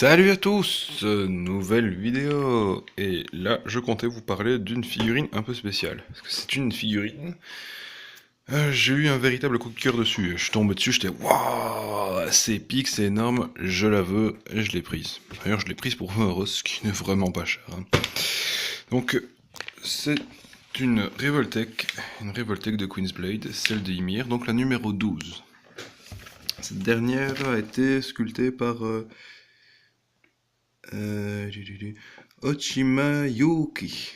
Salut à tous, nouvelle vidéo. Et là, je comptais vous parler d'une figurine un peu spéciale. Parce que c'est une figurine. J'ai eu un véritable coup de cœur dessus. Je suis tombé dessus, j'étais waouh, c'est épique, c'est énorme, je la veux, et je l'ai prise. D'ailleurs, je l'ai prise pour 20 euros, ce qui n'est vraiment pas cher, hein. Donc, c'est une Revoltech de Queensblade, celle de Ymir, donc la numéro 12. Cette dernière a été sculptée par Euh, Ochima Yuki.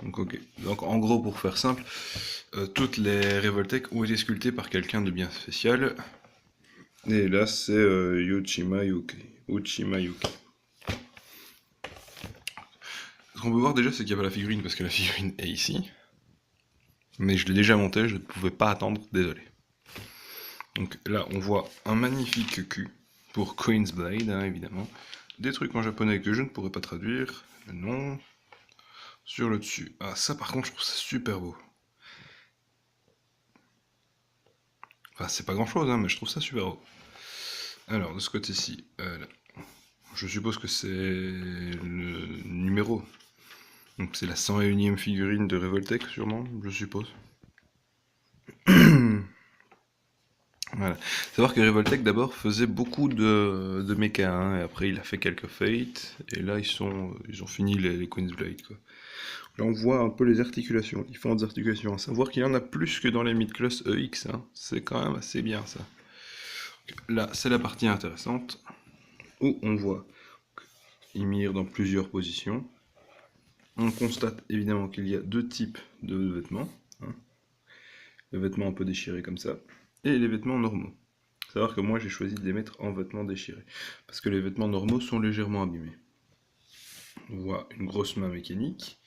Donc, ok. Donc en gros, pour faire simple, toutes les Revoltech ont été sculptées par quelqu'un de bien spécial. Et là, c'est Yoshima Yuki. Uchima Yuki. Ce qu'on peut voir déjà, c'est qu'il n'y a pas la figurine parce que la figurine est ici. Mais je l'ai déjà montée, je ne pouvais pas attendre, désolé. Donc là, on voit un magnifique cul pour Queen's Blade, hein, évidemment. Des trucs en japonais que je ne pourrais pas traduire. Le nom. Sur le dessus. Ah, ça par contre, je trouve ça super beau. Enfin, c'est pas grand chose, hein, mais je trouve ça super beau. Alors, de ce côté-ci, je suppose que c'est le numéro. Donc, c'est la 101e figurine de Revoltech, sûrement, je suppose. Voilà. Savoir que Revoltech d'abord faisait beaucoup de mecha, hein, et après il a fait quelques Fates, et là ils ont fini les Queen's Blade, quoi. Là on voit un peu les articulations, différentes articulations, à savoir qu'il y en a plus que dans les mid-class EX, hein. C'est quand même assez bien ça. Là c'est la partie intéressante, où on voit Ymir dans plusieurs positions. On constate évidemment qu'il y a deux types de vêtements, hein. Les vêtements un peu déchirés comme ça, et les vêtements normaux. Faut savoir que moi j'ai choisi de les mettre en vêtements déchirés, parce que les vêtements normaux sont légèrement abîmés. On voit une grosse main mécanique,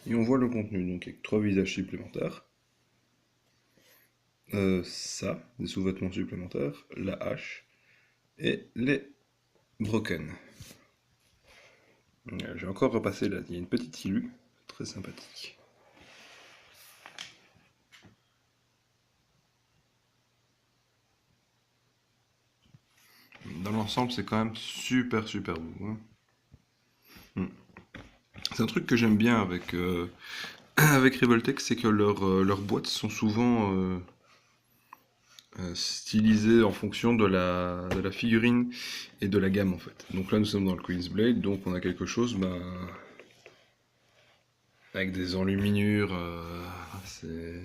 et on voit le contenu, donc avec 3 visages supplémentaires. Ça, des sous-vêtements supplémentaires, la hache, et les broken. J'ai encore repassé là, il y a une petite silhouette, très sympathique. Dans l'ensemble, c'est quand même super super beau, hein. C'est un truc que j'aime bien avec, avec Revoltech, c'est que leurs boîtes sont souvent stylisées en fonction de la figurine et de la gamme en fait. Donc là nous sommes dans le Queen's Blade, donc on a quelque chose avec des enluminures, c'est...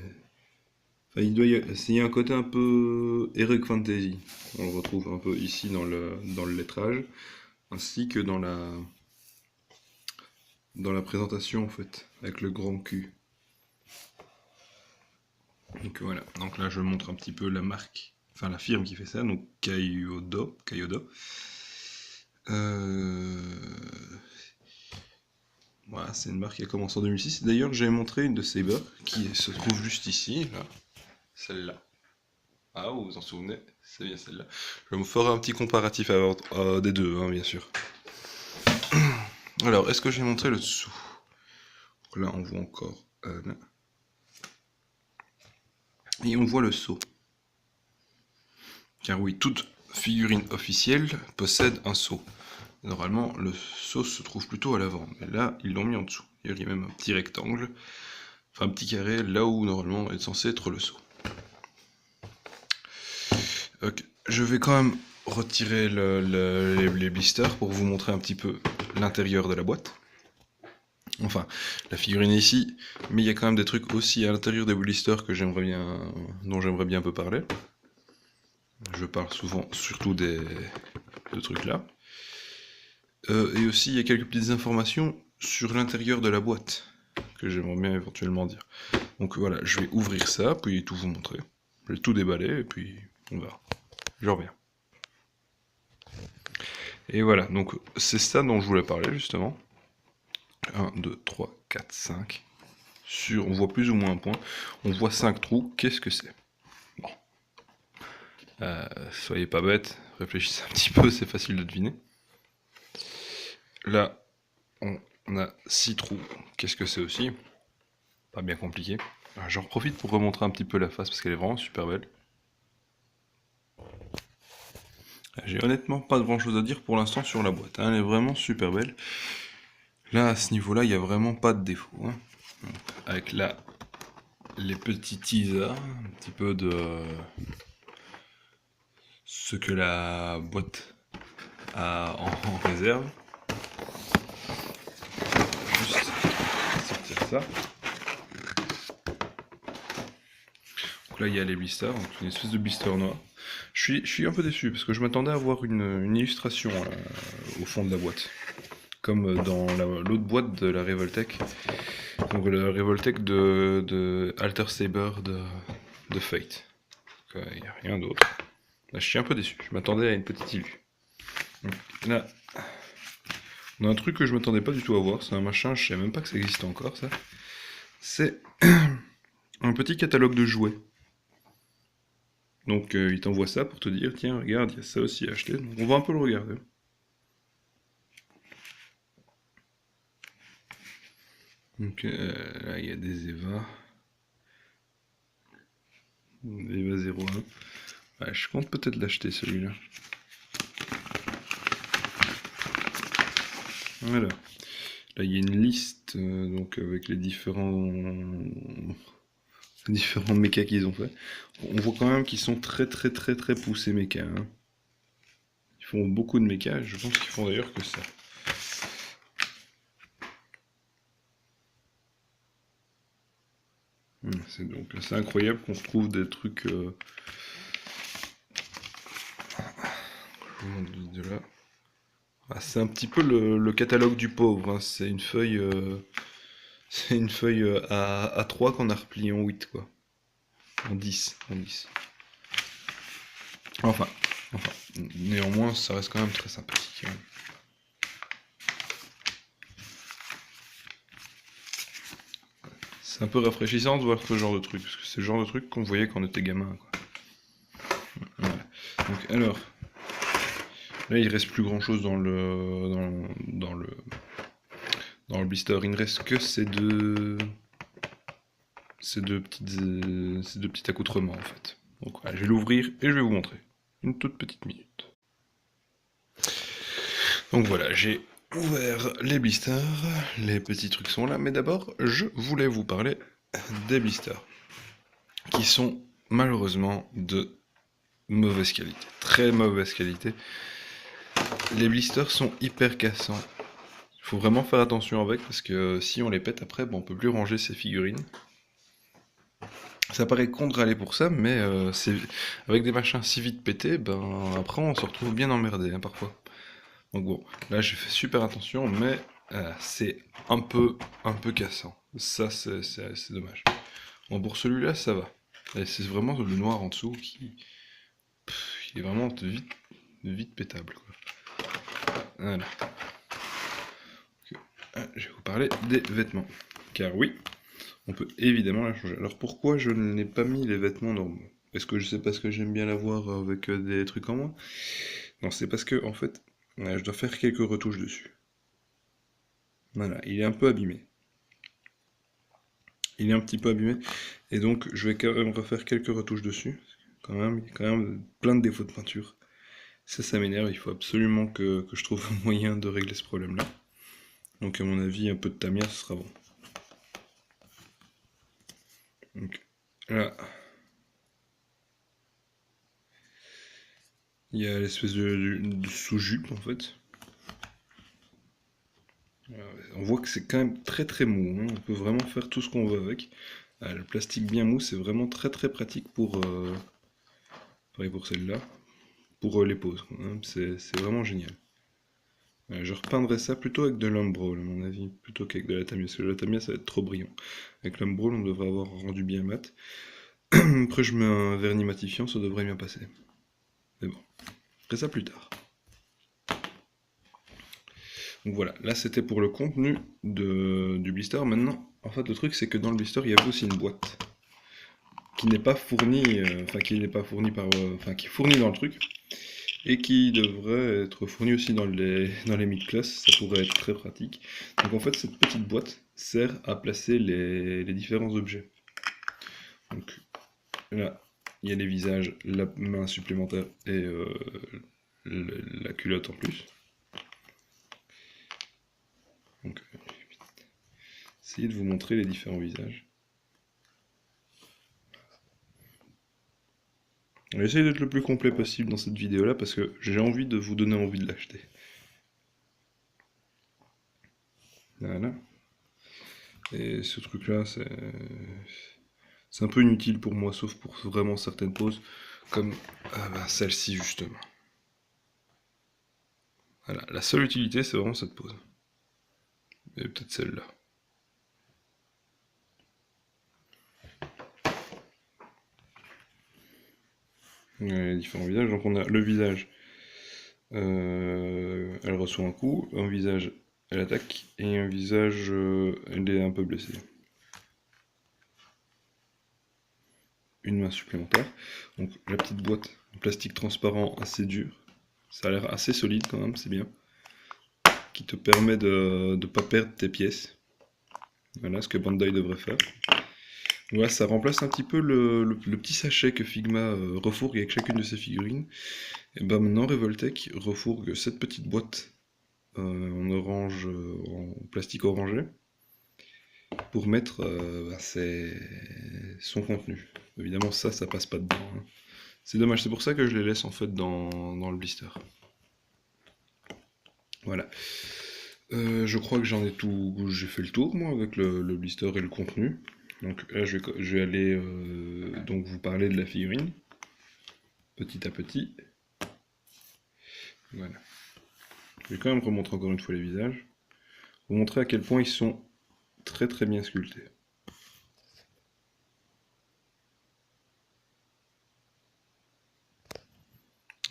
Enfin, il y a un côté un peu Heroic Fantasy, on le retrouve un peu ici dans le lettrage, ainsi que dans la présentation en fait, avec le grand cul. Donc voilà, donc là je montre un petit peu la marque, enfin la firme qui fait ça, donc Kyodo. Euh, Voilà, c'est une marque qui a commencé en 2006. D'ailleurs, j'ai montré une de ces bas qui se trouve juste ici, là. Celle-là. Ah, vous vous en souvenez? C'est bien celle-là. Je vais vous ferai un petit comparatif des deux, hein, bien sûr. Alors, est-ce que j'ai montré le dessous? Donc là, on voit encore. Là. Et on voit le seau. Car oui, toute figurine officielle possède un seau. Normalement, le seau se trouve plutôt à l'avant. Mais là, ils l'ont mis en dessous. Il y a même un petit rectangle. Enfin, un petit carré, là où normalement est censé être le seau. Ok. Je vais quand même retirer les blisters pour vous montrer un petit peu l'intérieur de la boîte. Enfin, la figurine est ici, mais il y a quand même des trucs aussi à l'intérieur des blisters que dont j'aimerais bien un peu parler. Je parle souvent, surtout de trucs là. Et aussi, il y a quelques petites informations sur l'intérieur de la boîte que j'aimerais bien éventuellement dire. Donc voilà, je vais ouvrir ça, puis tout vous montrer. Je vais tout déballer, et puis on verra. Je reviens. Et voilà, donc c'est ça dont je voulais parler justement. 1, 2, 3, 4, 5. On voit plus ou moins un point. On voit 5 trous. Qu'est-ce que c'est? Bon. Soyez pas bêtes, réfléchissez un petit peu, c'est facile de deviner. Là, on a 6 trous. Qu'est-ce que c'est aussi? Pas bien compliqué. J'en profite pour remontrer un petit peu la face parce qu'elle est vraiment super belle. J'ai honnêtement pas grand chose à dire pour l'instant sur la boîte, hein. Elle est vraiment super belle. Là, à ce niveau-là, il n'y a vraiment pas de défaut, hein. Avec là, les petits teasers, un petit peu de ce que la boîte a en réserve. Juste sortir ça. Donc là, il y a les blisters, donc une espèce de blister noir. Je suis un peu déçu parce que je m'attendais à avoir une illustration au fond de la boîte. Comme dans l'autre boîte de la Revoltech. Donc la Revoltech de Alter Saber de Fate. Il n'y a rien d'autre. Là, je suis un peu déçu. Je m'attendais à une petite illu. Donc, là, on a un truc que je m'attendais pas du tout à voir. C'est un machin, je savais même pas que ça existait encore, ça. C'est un petit catalogue de jouets. Donc il t'envoie ça pour te dire, tiens, regarde, il y a ça aussi à acheter. Donc on va un peu le regarder. Donc là, il y a des EVA. EVA 01. Ouais, je compte peut-être l'acheter celui-là. Voilà. Là, il y a une liste donc avec les différents mechas qu'ils ont fait. On voit quand même qu'ils sont très poussés mechas, hein. Ils font beaucoup de mechas, je pense qu'ils font d'ailleurs que ça. C'est donc assez incroyable qu'on retrouve des trucs de là. Ah, c'est un petit peu le catalogue du pauvre, hein. C'est une feuille à 3 qu'on a repliée en 8 quoi. En 10. Enfin, néanmoins, ça reste quand même très sympathique, hein. C'est un peu rafraîchissant de voir ce genre de truc, parce que c'est le genre de truc qu'on voyait quand on était gamin, quoi. Voilà. Donc alors, là il reste plus grand chose dans le blister. Il ne reste que ces deux petits accoutrements en fait. Donc voilà, je vais l'ouvrir et je vais vous montrer. Une toute petite minute. Donc voilà, j'ai ouvert les blisters, les petits trucs sont là, mais d'abord je voulais vous parler des blisters qui sont malheureusement de mauvaise qualité, très mauvaise qualité. Les blisters sont hyper cassants. Il faut vraiment faire attention avec parce que si on les pète après, bon, on peut plus ranger ses figurines. Ça paraît con de râler pour ça, mais avec des machins si vite pétés, ben après on se retrouve bien emmerdé, hein, parfois. Donc bon, là j'ai fait super attention, mais c'est un peu cassant. Ça c'est dommage. Bon, pour celui-là ça va. Et c'est vraiment le noir en dessous qui est vraiment vite pétable, quoi. Voilà. Je vais vous parler des vêtements. Car oui, on peut évidemment la changer. Alors pourquoi je n'ai pas mis les vêtements normaux? Est-ce que c'est parce que j'aime bien la voir avec des trucs en moins? Non, c'est parce que en fait, je dois faire quelques retouches dessus. Voilà, il est un peu abîmé. Il est un petit peu abîmé. Et donc je vais quand même refaire quelques retouches dessus. Il y a quand même plein de défauts de peinture. Ça m'énerve, il faut absolument que je trouve un moyen de régler ce problème-là. Donc à mon avis, un peu de Tamiya, ce sera bon. Donc là, il y a l'espèce de sous-jupe en fait. On voit que c'est quand même très mou, hein. On peut vraiment faire tout ce qu'on veut avec. Le plastique bien mou, c'est vraiment très pratique pour, pareil pour celle-là, pour les poses, quoi, hein. C'est vraiment génial. Je repeindrai ça plutôt avec de l'Umbral, à mon avis, plutôt qu'avec de la Tamiya, parce que la Tamiya ça va être trop brillant. Avec l'Umbral, on devrait avoir un rendu bien mat. Après, je mets un vernis matifiant, ça devrait bien passer. Mais bon, je ferai ça plus tard. Donc voilà, là c'était pour le contenu du blister. Maintenant, en fait, le truc c'est que dans le blister, il y avait aussi une boîte qui n'est pas fournie, qui n'est pas fournie par, qui est fournie dans le truc et qui devrait être fournie aussi dans les mid-classes. Ça pourrait être très pratique. Donc en fait, cette petite boîte sert à placer les différents objets. Donc là, il y a les visages, la main supplémentaire et culotte en plus. Donc, essayez de vous montrer les différents visages. On va essayer d'être le plus complet possible dans cette vidéo-là parce que j'ai envie de vous donner envie de l'acheter. Voilà. Et ce truc-là, c'est un peu inutile pour moi, sauf pour vraiment certaines poses, comme celle-ci justement. Voilà, la seule utilité, c'est vraiment cette pose. Et peut-être celle-là. Les différents visages. Donc on a le visage, elle reçoit un coup, un visage, elle attaque, et un visage, elle est un peu blessée. Une main supplémentaire. Donc la petite boîte en plastique transparent assez dur. Ça a l'air assez solide quand même, c'est bien. Qui te permet de ne pas perdre tes pièces. Voilà ce que Bandai devrait faire. Voilà, ça remplace un petit peu le petit sachet que Figma refourgue avec chacune de ses figurines. Et ben maintenant Revoltech refourgue cette petite boîte en orange, en plastique orangé, pour mettre son contenu. Évidemment ça passe pas dedans. Hein. C'est dommage, c'est pour ça que je les laisse en fait dans le blister. Voilà. Je crois que j'en ai tout, j'ai fait le tour moi avec le blister et le contenu. Donc là je vais aller donc vous parler de la figurine, petit à petit. Voilà. Je vais quand même remontrer encore une fois les visages. Vous montrer à quel point ils sont très très bien sculptés.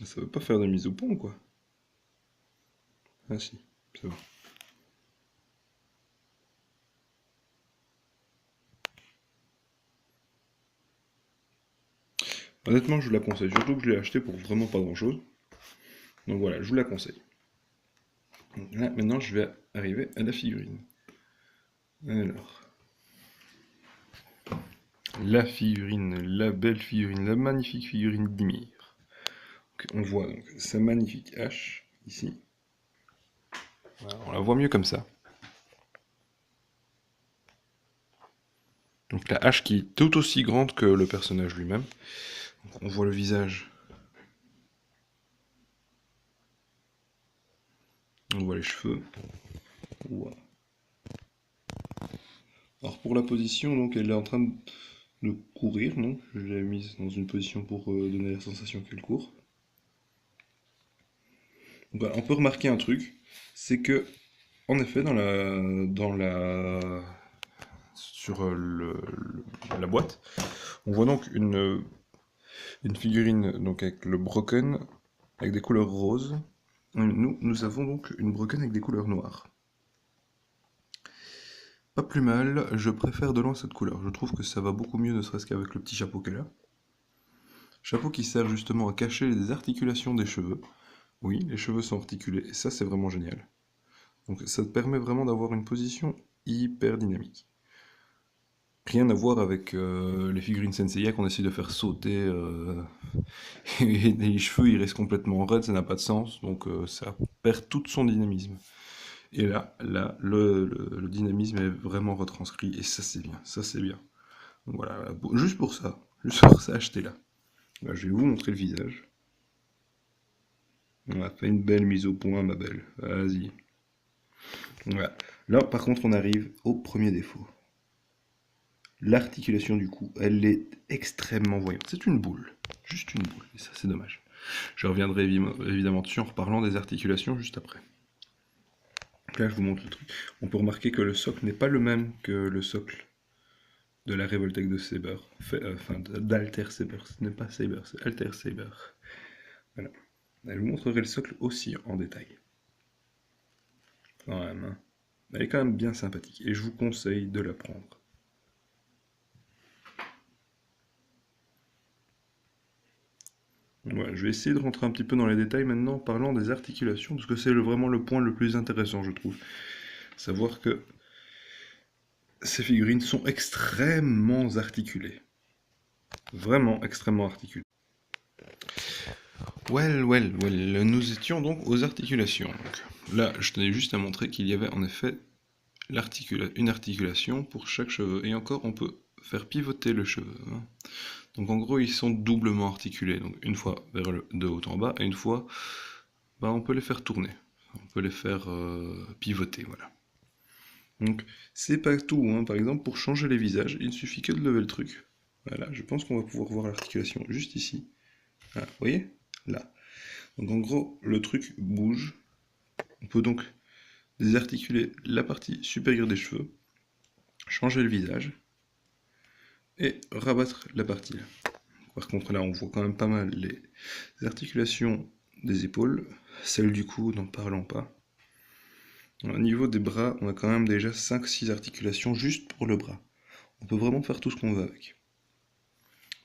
Ça veut pas faire de mise au point quoi. Ah si, c'est bon. Honnêtement je vous la conseille, surtout que je l'ai acheté pour vraiment pas grand chose. Donc voilà, je vous la conseille. Donc là maintenant je vais arriver à la figurine. Alors. La figurine, la belle figurine, la magnifique figurine d'Ymir. On voit donc sa magnifique hache, ici. Voilà, on la voit mieux comme ça. Donc la hache qui est tout aussi grande que le personnage lui-même. On voit le visage. On voit les cheveux. Wow. Alors pour la position, donc elle est en train de courir, non? Je l'ai mise dans une position pour donner la sensation qu'elle court. Donc, voilà, on peut remarquer un truc, c'est que en effet sur la boîte, on voit donc une figurine donc avec le broken avec des couleurs roses. Nous avons donc une broken avec des couleurs noires. Pas plus mal, je préfère de loin cette couleur. Je trouve que ça va beaucoup mieux, ne serait-ce qu'avec le petit chapeau qu'elle a. Chapeau qui sert justement à cacher les articulations des cheveux. Oui, les cheveux sont articulés, et ça c'est vraiment génial. Donc ça te permet vraiment d'avoir une position hyper dynamique. Rien à voir avec les figurines Senseiya qu'on essaie de faire sauter et les cheveux ils restent complètement raides, ça n'a pas de sens, donc ça perd tout son dynamisme. Et là le dynamisme est vraiment retranscrit, et ça c'est bien, ça c'est bien. Donc voilà, juste pour ça, achetez-la. Là, je vais vous montrer le visage. On a fait une belle mise au point, ma belle, vas-y. Voilà. Là par contre on arrive au premier défaut. L'articulation du cou, elle est extrêmement voyante. C'est une boule, juste une boule, et ça c'est dommage. Je reviendrai évidemment dessus en reparlant des articulations juste après. Donc là je vous montre le truc. On peut remarquer que le socle n'est pas le même que le socle de la Revoltech de Saber, enfin d'Alter Saber, ce n'est pas Saber, c'est Alter Saber. Voilà. Je vous montrerai le socle aussi en détail. Quand même, hein. Elle est quand même bien sympathique, et je vous conseille de la prendre. Ouais, je vais essayer de rentrer un petit peu dans les détails maintenant en parlant des articulations, parce que c'est vraiment le point le plus intéressant, je trouve. Savoir que ces figurines sont extrêmement articulées. Vraiment extrêmement articulées. Nous étions donc aux articulations. Donc, là, je tenais juste à montrer qu'il y avait en effet une articulation pour chaque cheveu. Et encore, on peut faire pivoter le cheveu. Hein. Donc en gros, ils sont doublement articulés. Donc une fois de haut en bas et une fois, on peut les faire tourner. On peut les faire pivoter, voilà. Donc c'est pas tout. Hein. Par exemple, pour changer les visages, il suffit que de lever le truc. Voilà, je pense qu'on va pouvoir voir l'articulation juste ici. Ah, vous voyez? Là. Donc en gros, le truc bouge. On peut donc désarticuler la partie supérieure des cheveux, changer le visage et rabattre la partie là. Par contre là on voit quand même pas mal les articulations des épaules, celles du cou n'en parlons pas. Au niveau des bras, on a quand même déjà 5-6 articulations juste pour le bras. On peut vraiment faire tout ce qu'on veut avec.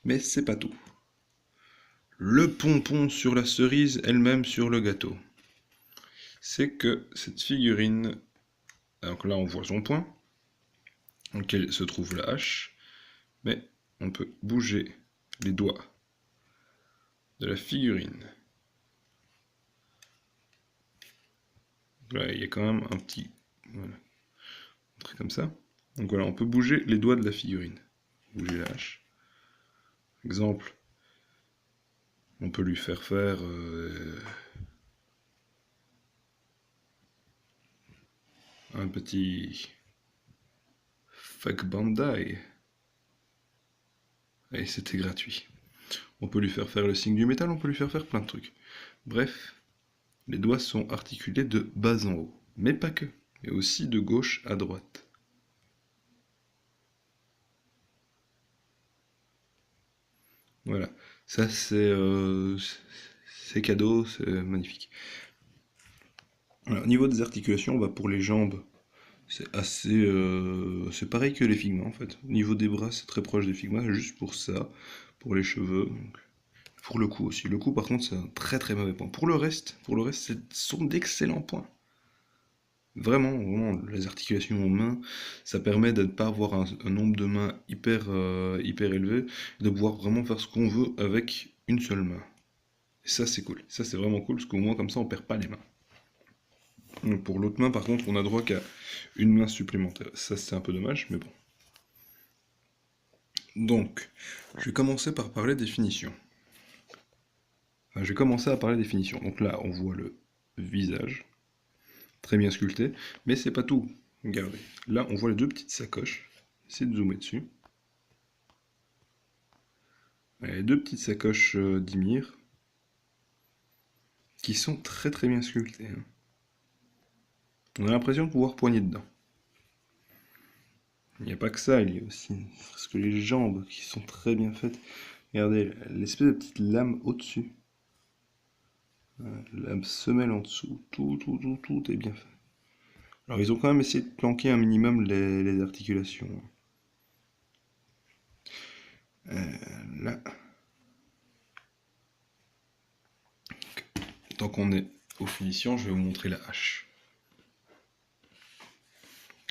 Mais c'est pas tout. Le pompon sur la cerise, elle-même sur le gâteau. C'est que cette figurine, donc là on voit son poing, dans lequel se trouve la hache, mais on peut bouger les doigts de la figurine. Là, il y a quand même un petit... Voilà. Un truc comme ça. Donc voilà, on peut bouger les doigts de la figurine. Bouger la hache. Exemple, on peut lui faire un petit Fuck Bandai. Et c'était gratuit. On peut lui faire le signe du métal, on peut lui faire plein de trucs. Bref, les doigts sont articulés de bas en haut. Mais pas que, mais aussi de gauche à droite. Voilà, ça c'est cadeau, c'est magnifique. Alors, au niveau des articulations, pour les jambes, c'est assez... c'est pareil que les figmas en fait. Au niveau des bras, c'est très proche des figmas, juste pour ça, pour les cheveux. Donc, pour le cou aussi. Le cou par contre, c'est un très très mauvais point. Pour le reste, ce sont d'excellents points. Vraiment, vraiment, les articulations aux mains, ça permet de ne pas avoir un nombre de mains hyper élevé, et de pouvoir vraiment faire ce qu'on veut avec une seule main. Et ça, c'est cool. Ça, c'est vraiment cool, parce qu'au moins, comme ça, on perd pas les mains. Donc, pour l'autre main, par contre, on a droit qu'à une main supplémentaire. Ça, c'est un peu dommage, mais bon. Donc, je vais commencer par parler définition. Enfin, je vais commencer à parler définition. Donc là, on voit le visage, très bien sculpté, mais c'est pas tout. Regardez, là, on voit les deux petites sacoches. Essayez de zoomer dessus. Les deux petites sacoches d'Ymir, qui sont très très bien sculptées. Hein. On a l'impression de pouvoir poigner dedans. Il n'y a pas que ça, il y a aussi parce que les jambes qui sont très bien faites. Regardez, l'espèce de petite lame au-dessus. La semelle en dessous. Tout est bien fait. Alors ils ont quand même essayé de planquer un minimum les articulations. Là. Tant qu'on est aux finitions, je vais vous montrer la hache.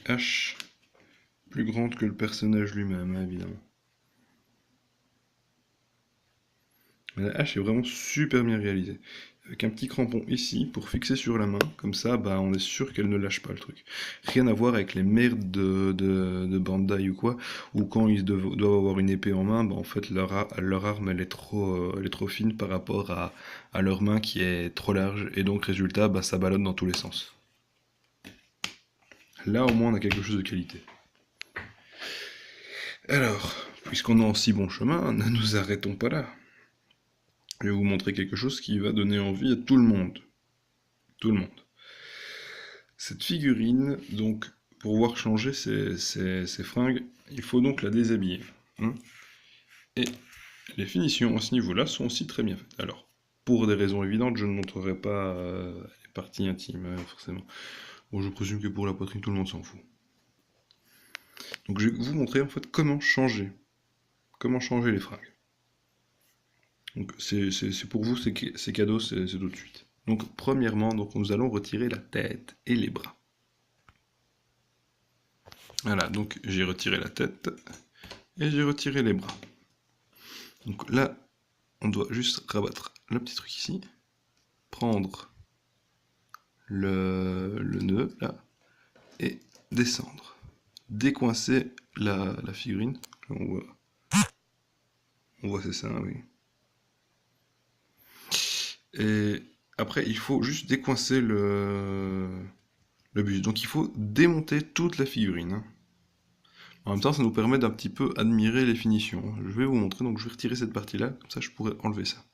Hache plus grande que le personnage lui-même, hein, évidemment. Mais la hache est vraiment super bien réalisée. Avec un petit crampon ici pour fixer sur la main, comme ça on est sûr qu'elle ne lâche pas le truc. Rien à voir avec les merdes de Bandai ou quoi, où quand ils doivent avoir une épée en main, en fait leur arme elle est trop fine par rapport à leur main qui est trop large, et donc résultat ça ballonne dans tous les sens. Là au moins on a quelque chose de qualité. Alors, puisqu'on est en si bon chemin, ne nous arrêtons pas là. Je vais vous montrer quelque chose qui va donner envie à tout le monde. Tout le monde. Cette figurine, donc, pour pouvoir changer ses fringues, il faut donc la déshabiller. Hein. Et les finitions à ce niveau-là sont aussi très bien faites. Alors, pour des raisons évidentes, je ne montrerai pas les parties intimes, forcément. Bon, je présume que pour la poitrine, tout le monde s'en fout. Donc, je vais vous montrer en fait comment changer les fringues. Donc, c'est pour vous, c'est cadeau, c'est tout de suite. Donc, premièrement, nous allons retirer la tête et les bras. Voilà, donc j'ai retiré la tête et j'ai retiré les bras. Donc là, on doit juste rabattre le petit truc ici, prendre le nœud là, et descendre. Décoincer la figurine. Là, on voit c'est ça, oui. Et après, il faut juste décoincer le buste. Donc il faut démonter toute la figurine, hein. En même temps, ça nous permet d'un petit peu admirer les finitions. Je vais vous montrer, donc je vais retirer cette partie-là, comme ça je pourrais enlever ça.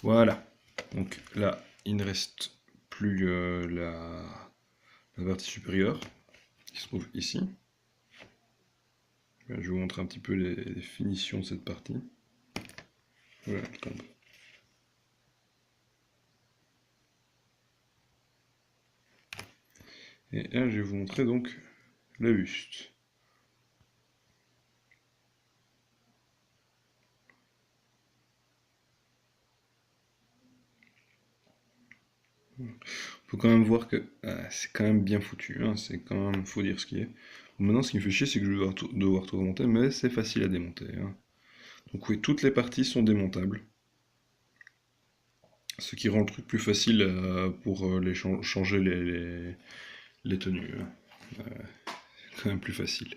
Voilà. Donc là, il ne reste plus la partie supérieure, qui se trouve ici. Je vais vous montrer un petit peu les finitions de cette partie. Voilà, elle tombe. Et là, je vais vous montrer donc le buste. On peut quand même voir que c'est quand même bien foutu, hein, c'est quand même, faut dire ce qui est. Maintenant, ce qui me fait chier, c'est que je vais devoir tout remonter, mais c'est facile à démonter, hein. Donc oui, toutes les parties sont démontables. Ce qui rend le truc plus facile pour changer les tenues, hein. Quand même plus facile.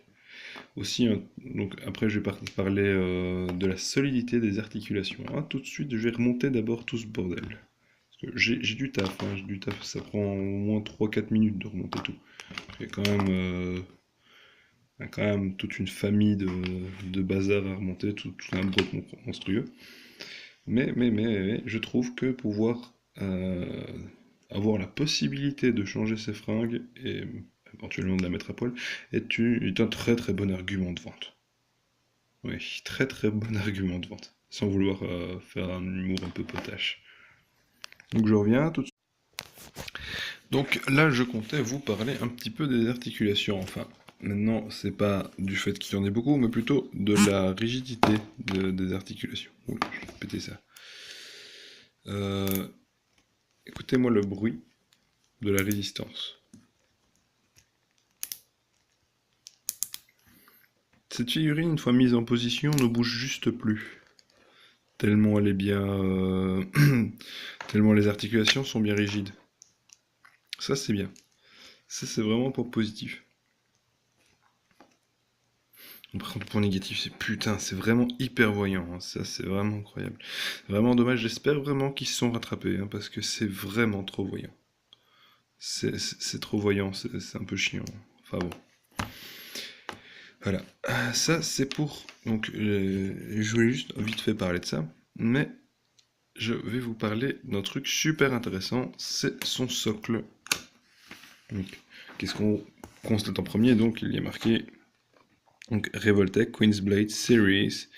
Aussi, donc après je vais parler de la solidité des articulations. Ah, tout de suite, je vais remonter d'abord tout ce bordel. Parce que j'ai du taf, hein, j'ai du taf, ça prend au moins 3-4 minutes de remonter tout. Il y a quand même toute une famille de bazar à remonter, tout un bloc monstrueux. Mais, je trouve que pouvoir avoir la possibilité de changer ses fringues et éventuellement de la mettre à poil est un très très bon argument de vente. Oui, très très bon argument de vente, sans vouloir faire un humour un peu potache. Donc je reviens tout de suite. Donc là, je comptais vous parler un petit peu des articulations. Enfin, maintenant, c'est pas du fait qu'il y en ait beaucoup, mais plutôt de la rigidité des articulations. Oula, je vais péter ça. Écoutez-moi le bruit de la résistance. Cette figurine, une fois mise en position, ne bouge juste plus. Tellement elle est bien... tellement les articulations sont bien rigides. Ça, c'est bien. Ça, c'est vraiment pour positif. Par contre, pour négatif, c'est putain, c'est vraiment hyper voyant, hein. Ça, c'est vraiment incroyable. Vraiment dommage, j'espère vraiment qu'ils se sont rattrapés, hein, parce que c'est vraiment trop voyant. C'est trop voyant, c'est un peu chiant. Enfin bon. Voilà. Ça, c'est pour... Donc, je voulais juste vite fait parler de ça, mais je vais vous parler d'un truc super intéressant, c'est son socle. Donc, qu'est-ce qu'on constate en premier? Donc, il y a marqué donc, Revoltech Queen's Blade Series,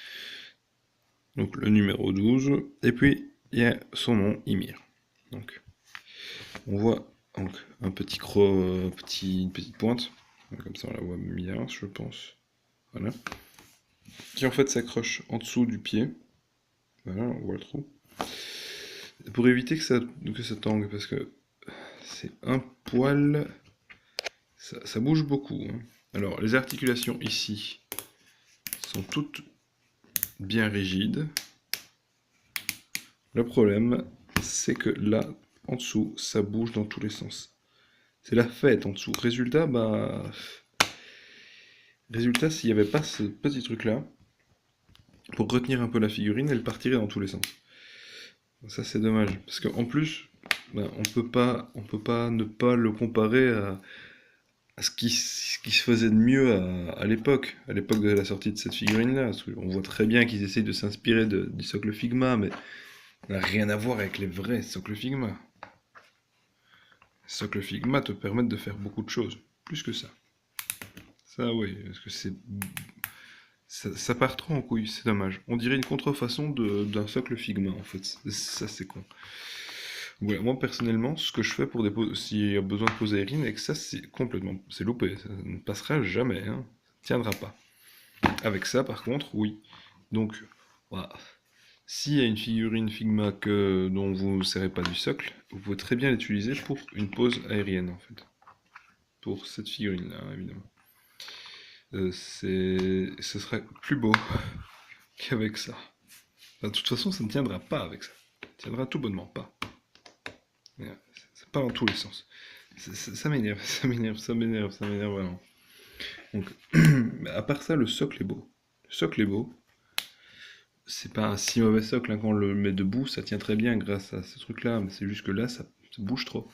donc le numéro 12, et puis il y a son nom, Ymir. Donc, on voit donc, un petit une petite pointe, comme ça on la voit bien, je pense. Voilà. Qui en fait s'accroche en dessous du pied. Voilà, on voit le trou. Pour éviter que ça tangue, parce que c'est un poil... Ça bouge beaucoup, hein. Alors, les articulations ici sont toutes bien rigides. Le problème, c'est que là, en dessous, ça bouge dans tous les sens. C'est la fête en dessous. Résultat, s'il n'y avait pas ce petit truc-là, pour retenir un peu la figurine, elle partirait dans tous les sens. Ça, c'est dommage. Parce qu'en plus, on peut pas ne pas le comparer à ce qui se faisait de mieux à l'époque de la sortie de cette figurine-là. On voit très bien qu'ils essayent de s'inspirer du socle Figma, mais ça n'a rien à voir avec les vrais socles Figma. Les socles Figma te permettent de faire beaucoup de choses, plus que ça. Ça, oui, parce que ça part trop en couille, c'est dommage. On dirait une contrefaçon d'un socle Figma, en fait. Ça, c'est con. Ouais, moi personnellement, ce que je fais pour s'il y a besoin de poser aérienne, et que ça c'est loupé, ça ne passera jamais, hein. Ça tiendra pas. Avec ça, par contre, oui. Donc, voilà. S'il y a une figurine Figma dont vous ne serrez pas du socle, vous pouvez très bien l'utiliser pour une pose aérienne, en fait. Pour cette figurine-là, évidemment. Ce sera plus beau. qu'avec ça. Enfin, de toute façon, ça ne tiendra pas avec ça. Ça ne tiendra tout bonnement pas. Ça part dans tous les sens. Ça m'énerve, ça m'énerve, ça m'énerve, ça m'énerve vraiment. Donc, à part ça, le socle est beau. Le socle est beau. C'est pas un si mauvais socle, hein, quand on le met debout, ça tient très bien grâce à ce truc-là, mais c'est juste que là, ça bouge trop.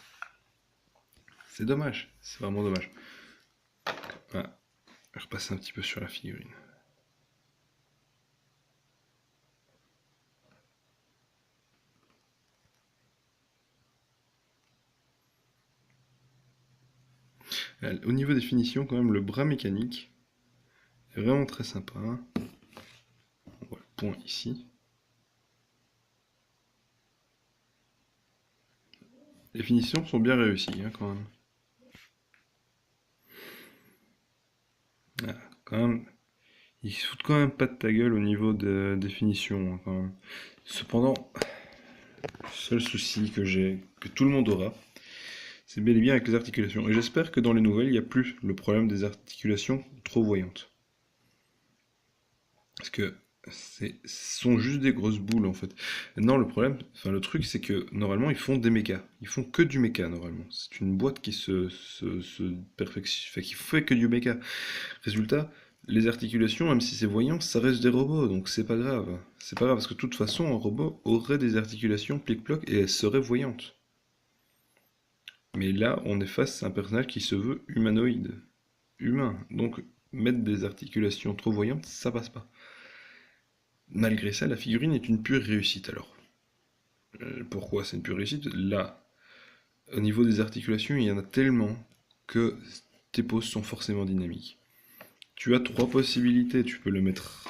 C'est dommage, c'est vraiment dommage. Voilà. Je vais repasser un petit peu sur la figurine. Au niveau des finitions, quand même, le bras mécanique est vraiment très sympa. Hein. On voit le point ici. Les finitions sont bien réussies, hein, quand même. Ah, quand même. Ils se foutent quand même pas de ta gueule au niveau des finitions, hein, quand même. Cependant, le seul souci que j'ai, que tout le monde aura, c'est bel et bien avec les articulations. Et j'espère que dans les nouvelles, il n'y a plus le problème des articulations trop voyantes. Parce que ce sont juste des grosses boules en fait. Non, le problème, enfin le truc, c'est que normalement ils font des mécas. Ils font que du méca normalement. C'est une boîte qui se perfectionne, enfin, qui fait que du méca. Résultat, les articulations, même si c'est voyant, ça reste des robots, donc c'est pas grave. C'est pas grave parce que de toute façon, un robot aurait des articulations plic-ploc et elles seraient voyantes. Mais là, on est face à un personnage qui se veut humanoïde, humain. Donc mettre des articulations trop voyantes, ça passe pas. Malgré ça, la figurine est une pure réussite alors. Pourquoi c'est une pure réussite? Là, au niveau des articulations, il y en a tellement que tes poses sont forcément dynamiques. Tu as trois possibilités. Tu peux le mettre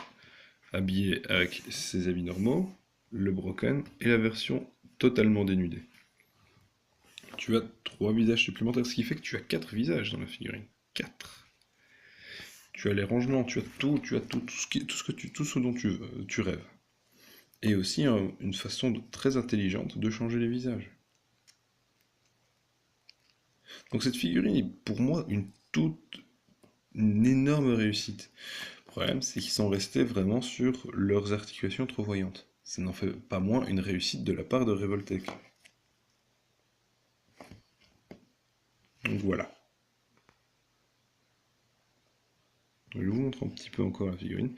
habillé avec ses habits normaux, le broken et la version totalement dénudée. Tu as trois visages supplémentaires, ce qui fait que tu as quatre visages dans la figurine. 4. Tu as les rangements, tu as tout tout ce dont tu rêves. Et aussi une façon très intelligente de changer les visages. Donc cette figurine est pour moi une énorme réussite. Le problème, c'est qu'ils sont restés vraiment sur leurs articulations trop voyantes. Ça n'en fait pas moins une réussite de la part de Revoltech. Donc voilà. Je vous montre un petit peu encore la figurine.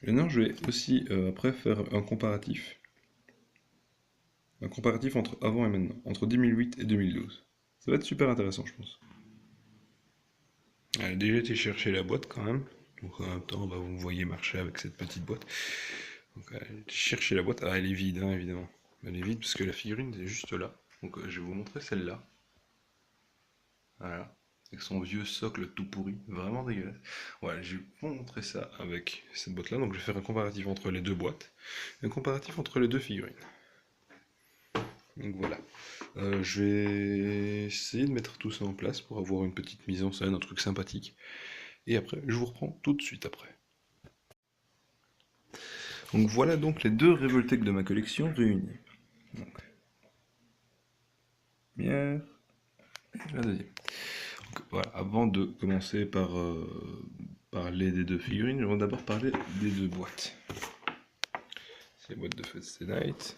Maintenant, je vais aussi après faire un comparatif. Un comparatif entre avant et maintenant, entre 2008 et 2012. Ça va être super intéressant, je pense. Elle a déjà été chercher la boîte quand même. Donc en même temps, bah, vous me voyez marcher avec cette petite boîte. Donc elle a été chercher la boîte. Ah, elle est vide, hein, évidemment. Elle est vide parce que la figurine est juste là. Donc je vais vous montrer celle-là. Voilà. Avec son vieux socle tout pourri. Vraiment dégueulasse. Voilà, je vais vous montrer ça avec cette boîte-là. Donc je vais faire un comparatif entre les deux boîtes. Un comparatif entre les deux figurines. Donc voilà. Je vais essayer de mettre tout ça en place pour avoir une petite mise en scène, un truc sympathique. Et après, je vous reprends tout de suite après. Donc voilà donc les deux Revoltech de ma collection réunis. Donc, première et la deuxième. Donc, voilà, avant de commencer par parler des deux figurines, je vais d'abord parler des deux boîtes. C'est la boîte de Fate Night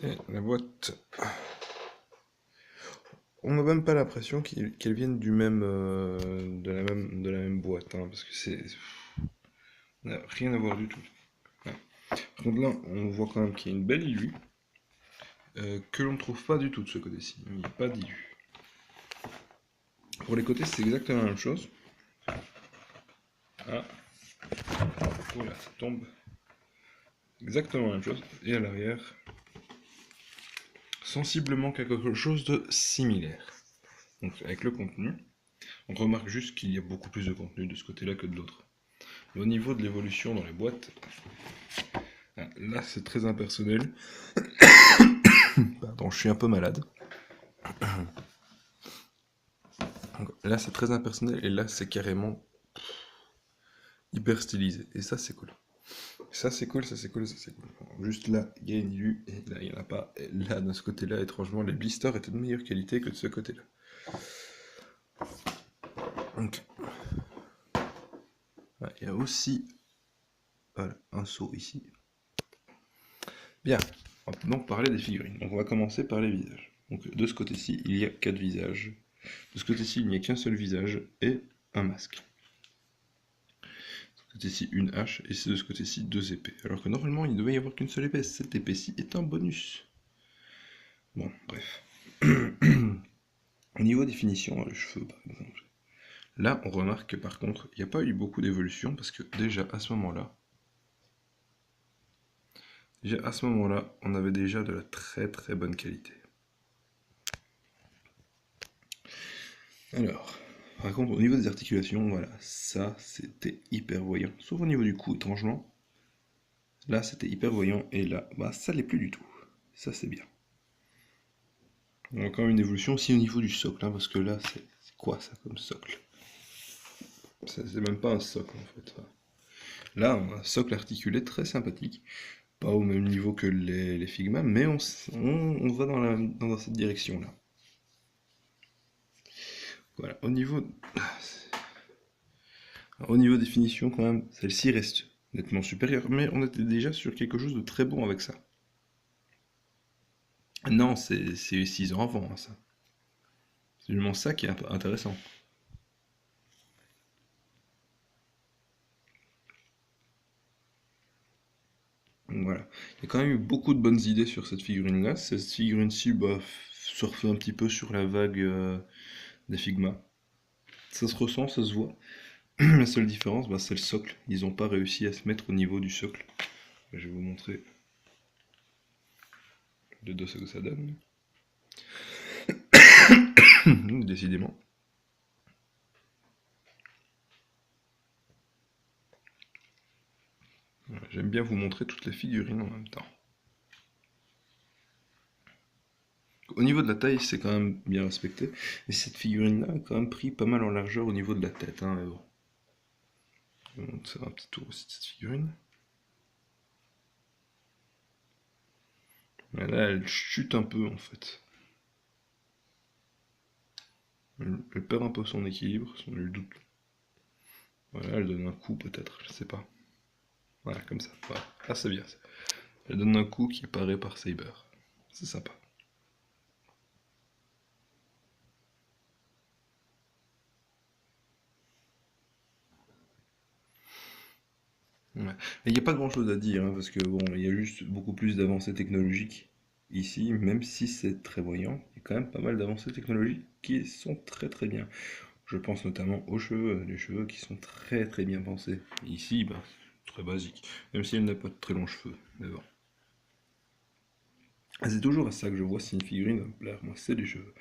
et la boîte. On n'a même pas l'impression qu'elles viennent du même, de la même boîte, hein, parce que ça n'a rien à voir du tout. Ouais. Par contre là, on voit quand même qu'il y a une belle illu, que l'on ne trouve pas du tout de ce côté-ci. Il n'y a pas d'illu. Pour les côtés, c'est exactement la même chose. Ah, voilà, ça tombe. Exactement la même chose. Et à l'arrière, sensiblement quelque chose de similaire. Donc avec le contenu, on remarque juste qu'il y a beaucoup plus de contenu de ce côté-là que de l'autre. Au niveau de l'évolution dans les boîtes, là c'est très impersonnel. Pardon, je suis un peu malade. Donc, là c'est très impersonnel et là c'est carrément hyper stylisé. Et ça c'est cool. Ça c'est cool, ça c'est cool, ça c'est cool. Juste là, il y a une illu et là il n'y en a pas. Et là, de ce côté-là, étrangement, les blisters étaient de meilleure qualité que de ce côté-là. Donc, il y a aussi voilà, un seau ici. Bien, on va donc parler des figurines. Donc on va commencer par les visages. Donc de ce côté-ci, il y a 4 visages. De ce côté-ci, il n'y a qu'un seul visage et un masque. De ce côté-ci, une hache, et de ce côté-ci, 2 épées. Alors que normalement, il ne devait y avoir qu'une seule épée. Cette épée-ci est un bonus. Bon, bref. Au niveau des finitions, les cheveux par exemple. Là, on remarque que par contre, il n'y a pas eu beaucoup d'évolution parce que déjà à ce moment-là, on avait déjà de la très très bonne qualité. Alors, par contre, au niveau des articulations, voilà, ça c'était hyper voyant. Sauf au niveau du cou, étrangement. Là, c'était hyper voyant et là, bah ça l'est plus du tout. Ça c'est bien. On a quand même une évolution aussi au niveau du socle, hein, parce que là, c'est quoi ça comme socle? C'est même pas un socle en fait. Là, on a un socle articulé très sympathique. Pas au même niveau que les Figma, mais on va dans cette direction-là. Voilà, au niveau définition, quand même, celle-ci reste nettement supérieure, mais on était déjà sur quelque chose de très bon avec ça. Non, c'est 6 ans avant, hein, ça. C'est vraiment ça qui est intéressant. Donc voilà. Il y a quand même eu beaucoup de bonnes idées sur cette figurine-là. Cette figurine-ci, bah, surfe un petit peu sur la vague des Figma. Ça se ressent, ça se voit. La seule différence, bah, c'est le socle. Ils n'ont pas réussi à se mettre au niveau du socle. Je vais vous montrer de ce que ça donne. Décidément. Voilà, j'aime bien vous montrer toutes les figurines en même temps. Au niveau de la taille, c'est quand même bien respecté. Et cette figurine-là a quand même pris pas mal en largeur au niveau de la tête. Hein, mais bon. Je vais montrer un petit tour aussi de cette figurine. Là, elle chute un peu en fait. Elle perd un peu son équilibre, son doute. Voilà, elle donne un coup peut-être, je sais pas. Voilà, comme ça. Voilà. Ah, c'est bien. Elle donne un coup qui est paré par Saber. C'est sympa. Ouais. Il n'y a pas grand chose à dire, hein, parce que bon, il y a juste beaucoup plus d'avancées technologiques ici, même si c'est très voyant, il y a quand même pas mal d'avancées technologiques qui sont très très bien. Je pense notamment aux cheveux, les cheveux qui sont très très bien pensés. Ici, bah, très basique, même si elle n'a pas de très longs cheveux, mais bon. Ah, c'est toujours à ça que je vois si une figurine va me plaire, moi c'est les cheveux.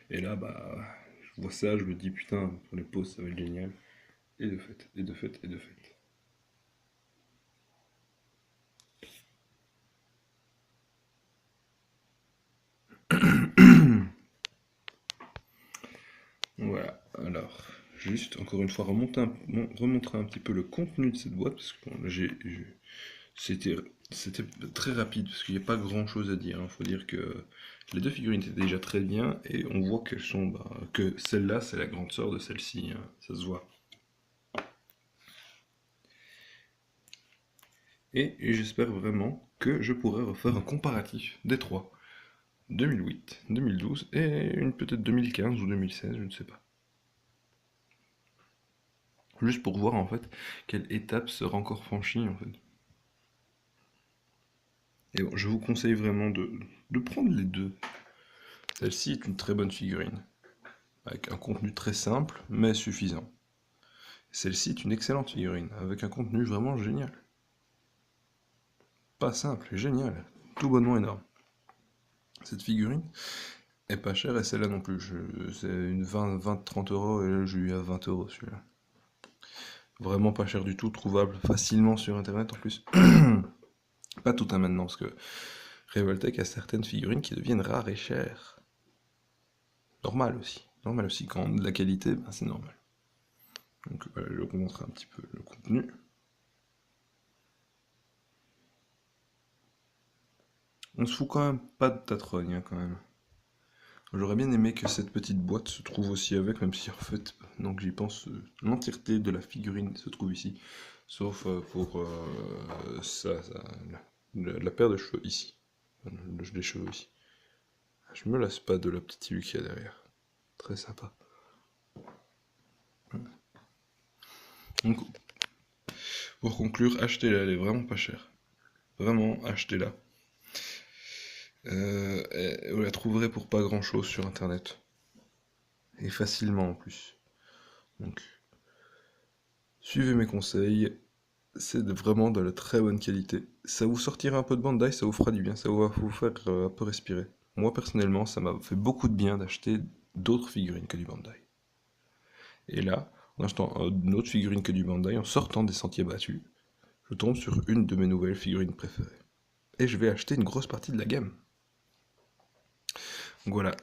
Et là, bah, je vois ça, je me dis putain, pour les poses ça va être génial. Et de fait, et de fait, et de fait. Voilà, alors, juste encore une fois remontrer un petit peu le contenu de cette boîte, parce que bon, c'était, c'était très rapide, parce qu'il n'y a pas grand chose à dire. Il faut dire que les deux figurines étaient déjà très bien, et on voit qu'elles sont, bah, que celle-là, c'est la grande sœur de celle-ci, hein, ça se voit. Et j'espère vraiment que je pourrai refaire un comparatif des trois. 2008, 2012 et une peut-être 2015 ou 2016, je ne sais pas. Juste pour voir en fait quelle étape sera encore franchie en fait. Et bon, je vous conseille vraiment de prendre les deux. Celle-ci est une très bonne figurine, avec un contenu très simple mais suffisant. Celle-ci est une excellente figurine, avec un contenu vraiment génial. Pas simple, génial, tout bonnement énorme. Cette figurine est pas chère et celle-là non plus. C'est une 20-30 euros et là j'ai eu à 20 euros celui-là. Vraiment pas cher du tout, trouvable facilement sur internet en plus. Pas tout un maintenant, parce que Revoltech a certaines figurines qui deviennent rares et chères. Normal aussi. Normal aussi. Quand on a de la qualité, ben c'est normal. Donc voilà, je vais vous montrer un petit peu le contenu. On se fout quand même pas de Tatrogne, hein, quand même. J'aurais bien aimé que cette petite boîte se trouve aussi avec, même si en fait, donc j'y pense, l'entièreté de la figurine se trouve ici, sauf pour la paire de cheveux ici, les cheveux ici. Je me lasse pas de la petite île qu'il y a derrière, très sympa. Donc, pour conclure, achetez-la, elle est vraiment pas chère. Vraiment, achetez-la. Vous la trouverez pour pas grand-chose sur internet. Et facilement en plus. Donc, suivez mes conseils, c'est vraiment de la très bonne qualité. Ça vous sortira un peu de Bandai, ça vous fera du bien, ça va vous faire un peu respirer. Moi personnellement, ça m'a fait beaucoup de bien d'acheter d'autres figurines que du Bandai. Et là, en achetant une autre figurine que du Bandai, en sortant des sentiers battus, je tombe sur une de mes nouvelles figurines préférées. Et je vais acheter une grosse partie de la gamme. Donc voilà,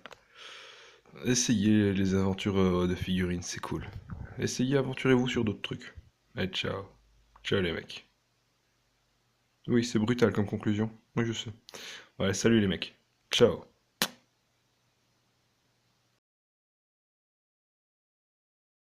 essayez les aventures de figurines, c'est cool. Essayez, aventurez-vous sur d'autres trucs. Allez, ciao. Ciao les mecs. Oui, c'est brutal comme conclusion. Oui, je sais. Ouais, salut les mecs. Ciao.